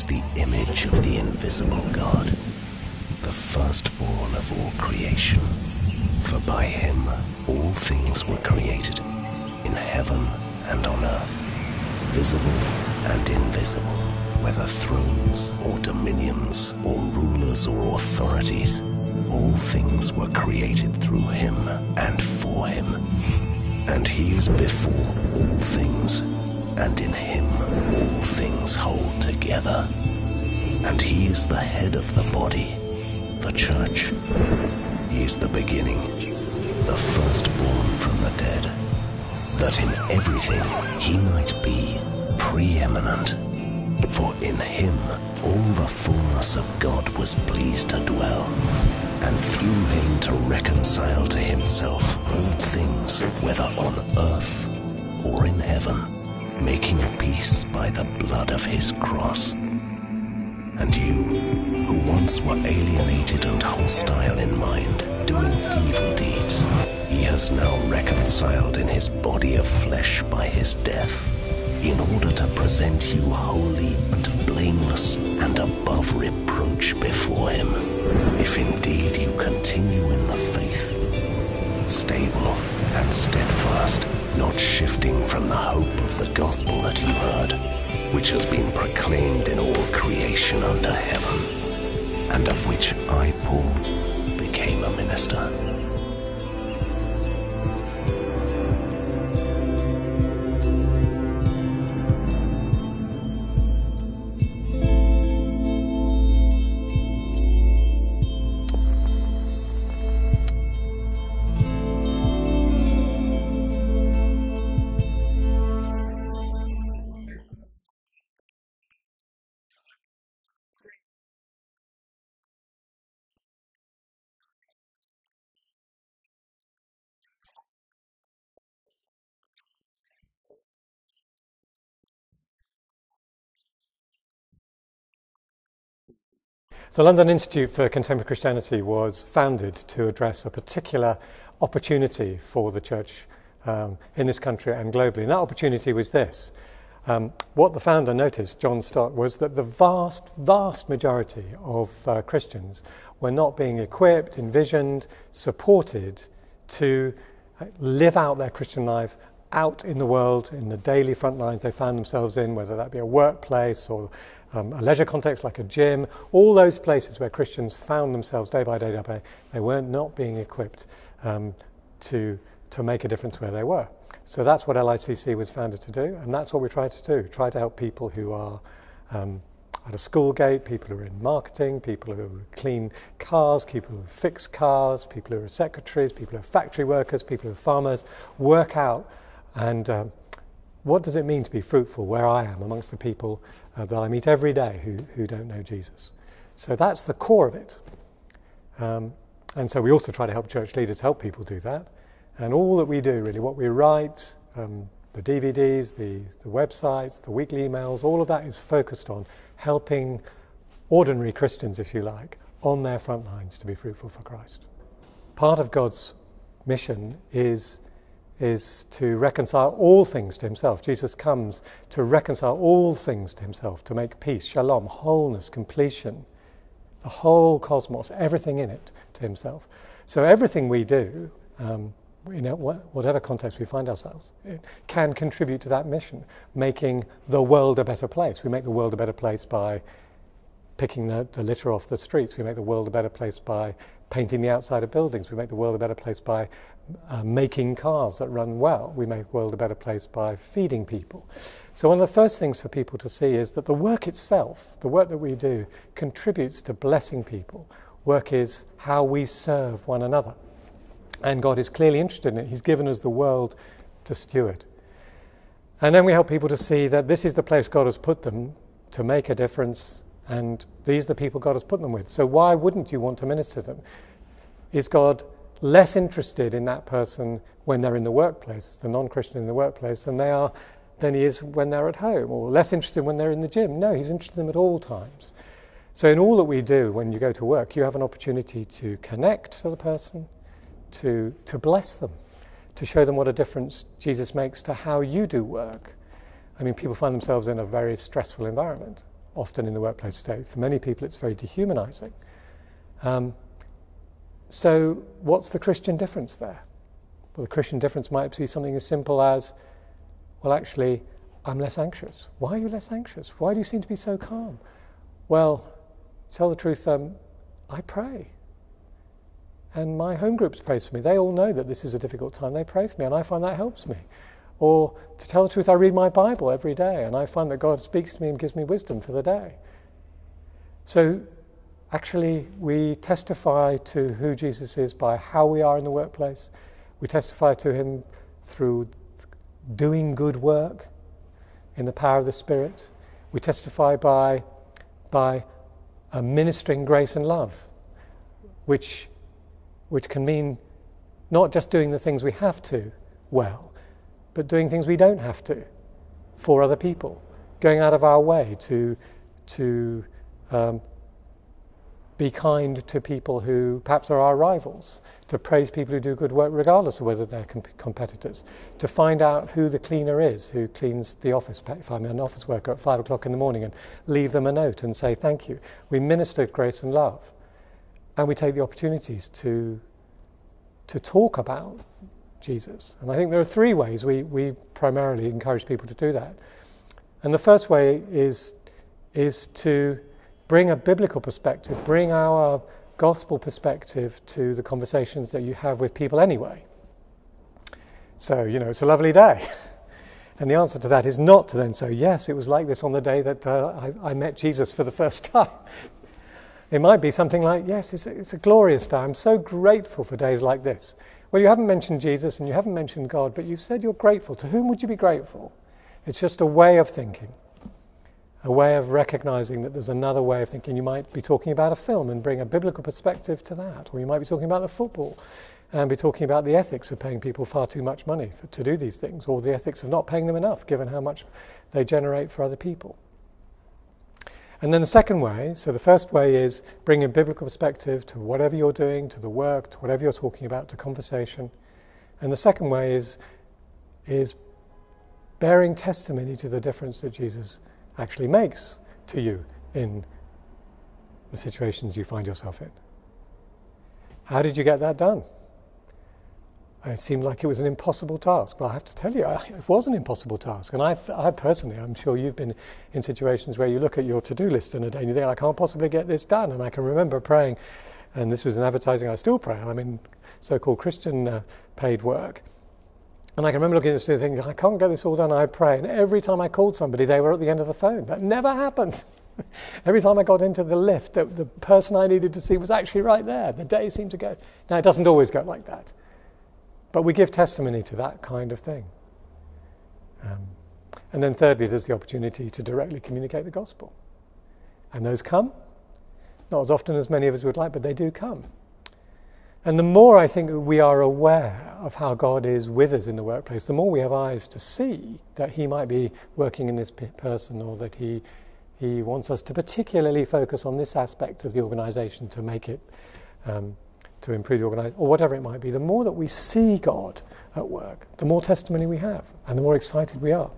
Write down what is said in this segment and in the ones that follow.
is the image of the invisible God, the firstborn of all creation. For by him all things were created, in heaven and on earth, visible and invisible, whether thrones or dominions or rulers or authorities. All things were created through him and for him. And he is before all things, and in him all things hold together. And he is the head of the body, the church. He is the beginning, the firstborn from the dead, that in everything he might be preeminent. For in him all the fullness of God was pleased to dwell, and through him to reconcile to himself all things, whether on earth or in heaven, making peace by the blood of his cross. And you, who once were alienated and hostile in mind, doing evil deeds, he has now reconciled in his body of flesh by his death, in order to present you holy and blameless and above reproach before him, if indeed you continue in the faith, stable and steadfast, not shifting from the hope of the gospel that you heard, which has been proclaimed in all creation under heaven, and of which I, Paul, became a minister. The London Institute for Contemporary Christianity was founded to address a particular opportunity for the church in this country and globally. And that opportunity was this. What the founder noticed, John Stott, was that the vast majority of Christians were not being equipped, envisioned, supported to live out their Christian life out in the world, in the daily front lines they found themselves in, whether that be a workplace or a leisure context like a gym, all those places where Christians found themselves day by day, they weren't not being equipped to make a difference where they were. So that's what LICC was founded to do, and that's what we try to do, try to help people who are at a school gate, people who are in marketing, people who clean cars, people who fix cars, people who are secretaries, people who are factory workers, people who are farmers, work out and what does it mean to be fruitful where I am amongst the people that I meet every day who don't know Jesus. So that's the core of it. And so we also try to help church leaders help people do that. And all that we do, really, what we write, the DVDs, the websites, the weekly emails, all of that is focused on helping ordinary Christians, if you like, on their front lines to be fruitful for Christ. Part of God's mission is to reconcile all things to himself. Jesus comes to reconcile all things to himself, to make peace, shalom, wholeness, completion, the whole cosmos, everything in it to himself. So everything we do, in whatever context we find ourselves, it can contribute to that mission, making the world a better place. We make the world a better place by picking the litter off the streets. We make the world a better place by painting the outside of buildings. We make the world a better place by making cars that run well. We make the world a better place by feeding people. So one of the first things for people to see is that the work itself, the work that we do, contributes to blessing people. Work is how we serve one another. And God is clearly interested in it. He's given us the world to steward. And then we help people to see that this is the place God has put them to make a difference, and these are the people God has put them with. So why wouldn't you want to minister to them? Is God less interested in that person when they're in the workplace, the non-Christian in the workplace, than he is when they're at home, or less interested when they're in the gym? No, he's interested in them at all times. So in all that we do when you go to work, you have an opportunity to connect to the person, to bless them, to show them what a difference Jesus makes to how you do work. I mean, people find themselves in a very stressful environment. often in the workplace today. For many people, it's very dehumanizing. So what's the Christian difference there? Well, the Christian difference might be something as simple as, well, actually, I'm less anxious. Why are you less anxious? Why do you seem to be so calm? Well, to tell the truth, I pray. And my home groups pray for me. They all know that this is a difficult time. They pray for me, and I find that helps me. Or, to tell the truth, I read my Bible every day, and I find that God speaks to me and gives me wisdom for the day. So, actually, we testify to who Jesus is by how we are in the workplace. We testify to him through doing good work in the power of the Spirit. We testify by ministering grace and love, which can mean not just doing the things we have to well, but doing things we don't have to for other people, going out of our way to be kind to people who perhaps are our rivals, to praise people who do good work regardless of whether they're competitors, to find out who the cleaner is, who cleans the office, if I'm an office worker at 5 o'clock in the morning, and leave them a note and say thank you. We minister grace and love, and we take the opportunities to talk about Jesus. And I think there are 3 ways we primarily encourage people to do that. And the first way is to bring a biblical perspective, bring our gospel perspective to the conversations that you have with people anyway. So, it's a lovely day. And the answer to that is not to then say, yes, it was like this on the day that I met Jesus for the first time. It might be something like, yes, it's a glorious day. I'm so grateful for days like this. Well, you haven't mentioned Jesus and you haven't mentioned God, but you've said you're grateful. To whom would you be grateful? It's just a way of thinking. A way of recognizing that there's another way of thinking. You might be talking about a film and bring a biblical perspective to that. Or you might be talking about the football and be talking about the ethics of paying people far too much money to do these things, or the ethics of not paying them enough given how much they generate for other people. And then the second way, so the first way is bringing a biblical perspective to whatever you're doing, to the work, to whatever you're talking about, to conversation. And the second way is bearing testimony to the difference that Jesus actually makes to you in the situations you find yourself in. How did you get that done? It seemed like it was an impossible task. Well, I have to tell you, it was an impossible task. And I personally, I'm sure you've been in situations where you look at your to-do list in a day and you think, I can't possibly get this done. And I can remember praying, and this was in advertising, I still pray. I'm in so-called Christian paid work. And I can remember looking at this and thinking, I can't get this all done, I pray. And every time I called somebody, they were at the end of the phone. That never happens. Every time I got into the lift, the person I needed to see was actually right there. The day seemed to go. Now, it doesn't always go like that. But we give testimony to that kind of thing. And then thirdly, there's the opportunity to directly communicate the gospel. And those come. Not as often as many of us would like, but they do come. And the more I think we are aware of how God is with us in the workplace, the more we have eyes to see that he might be working in this person, or that he wants us to particularly focus on this aspect of the organisation to make it, to improve the organisation, or whatever it might be. The more that we see God at work, the more testimony we have, and the more excited we are.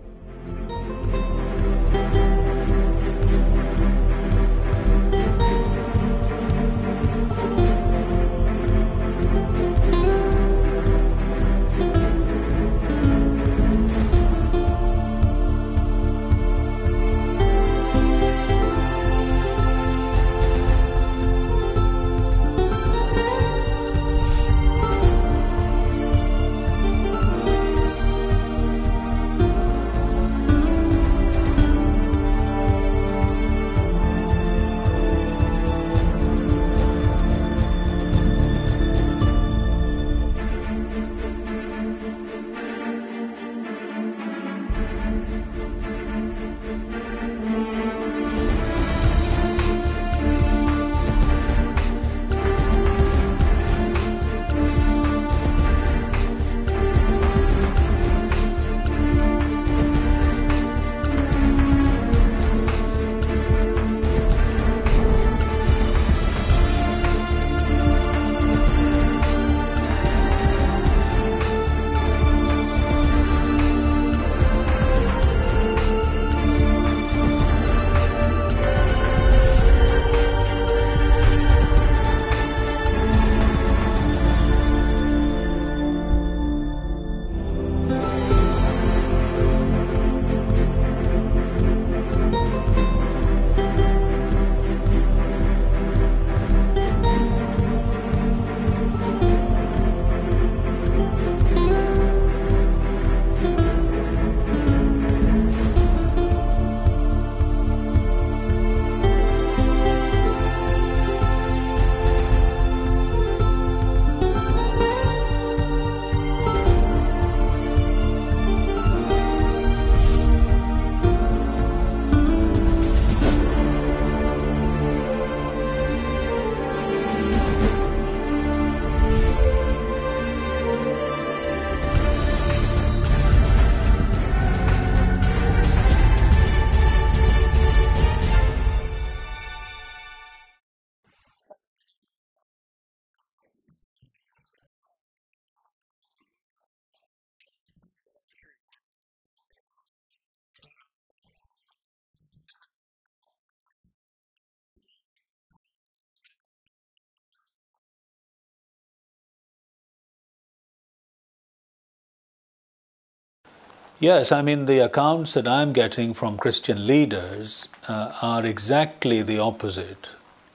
Yes, I mean, the accounts that I'm getting from Christian leaders are exactly the opposite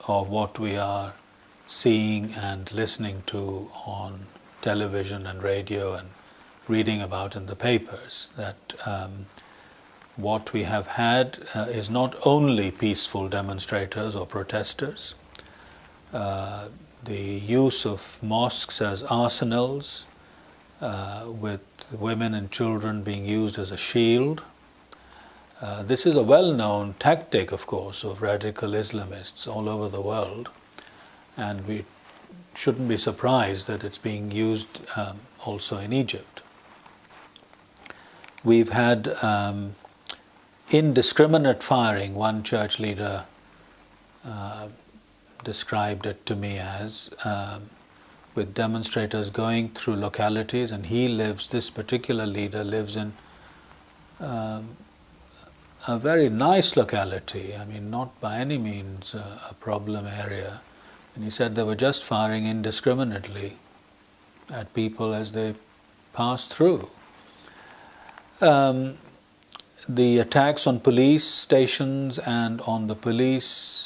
of what we are seeing and listening to on television and radio and reading about in the papers. That what we have had is not only peaceful demonstrators or protesters, the use of mosques as arsenals, with women and children being used as a shield. This is a well-known tactic, of course, of radical Islamists all over the world, and we shouldn't be surprised that it's being used also in Egypt. We've had indiscriminate firing. One church leader described it to me as with demonstrators going through localities, and this particular leader lives in a very nice locality, I mean, not by any means a problem area. And he said they were just firing indiscriminately at people as they passed through. The attacks on police stations and on the police